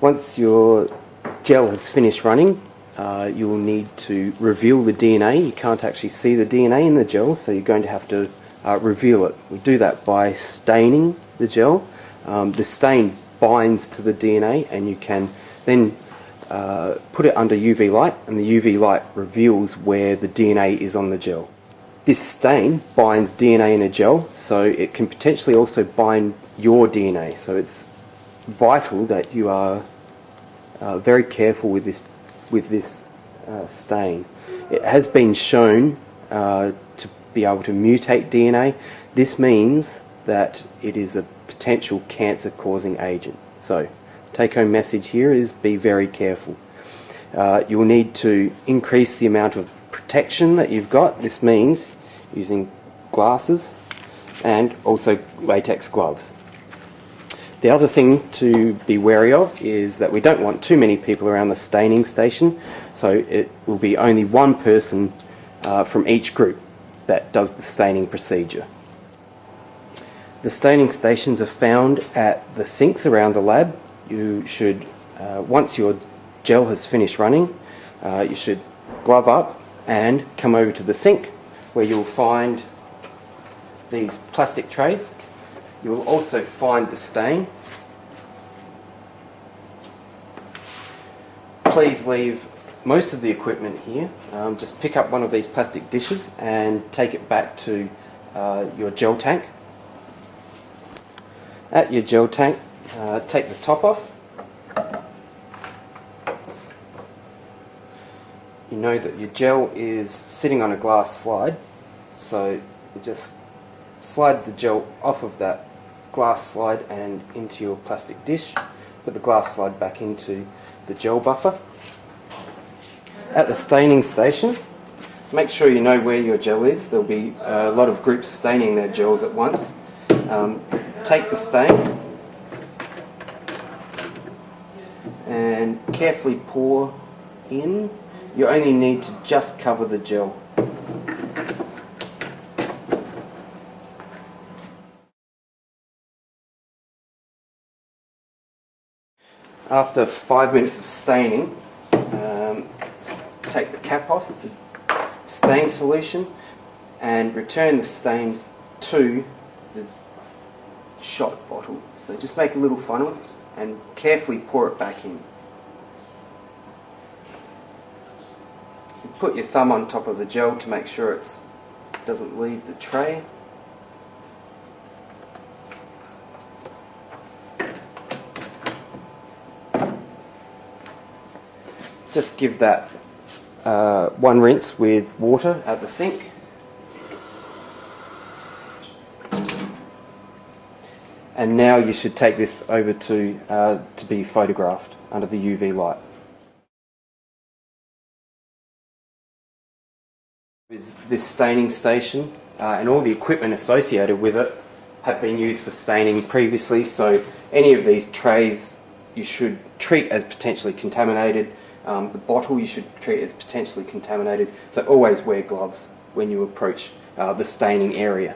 Once your gel has finished running, you will need to reveal the DNA. You can't actually see the DNA in the gel, so you're going to have to reveal it. We do that by staining the gel. The stain binds to the DNA, and you can then put it under UV light, and the UV light reveals where the DNA is on the gel. This stain binds DNA in a gel, so it can potentially also bind your DNA. So it's vital that you are very careful with this stain. It has been shown to be able to mutate DNA. This means that it is a potential cancer-causing agent. So, take-home message here is be very careful. You will need to increase the amount of protection that you've got. This means using glasses and also latex gloves. The other thing to be wary of is that we don't want too many people around the staining station, so it will be only one person from each group that does the staining procedure. The staining stations are found at the sinks around the lab. You should, once your gel has finished running, you should glove up and come over to the sink, where you'll find these plastic trays. You will also find the stain. Please leave most of the equipment here. Just pick up one of these plastic dishes and take it back to your gel tank. At your gel tank, take the top off. You know that your gel is sitting on a glass slide, so you just slide the gel off of that glass slide and into your plastic dish. Put the glass slide back into the gel buffer. At the staining station, make sure you know where your gel is. There'll be a lot of groups staining their gels at once. Take the stain and carefully pour in. You only need to just cover the gel. After 5 minutes of staining, take the cap off the stain solution and return the stain to the shot bottle. So just make a little funnel and carefully pour it back in. Put your thumb on top of the gel to make sure it doesn't leave the tray. Just give that one rinse with water at the sink. And now you should take this over to be photographed under the UV light. This staining station and all the equipment associated with it have been used for staining previously, so any of these trays you should treat as potentially contaminated. The bottle you should treat as potentially contaminated, so always wear gloves when you approach the staining area.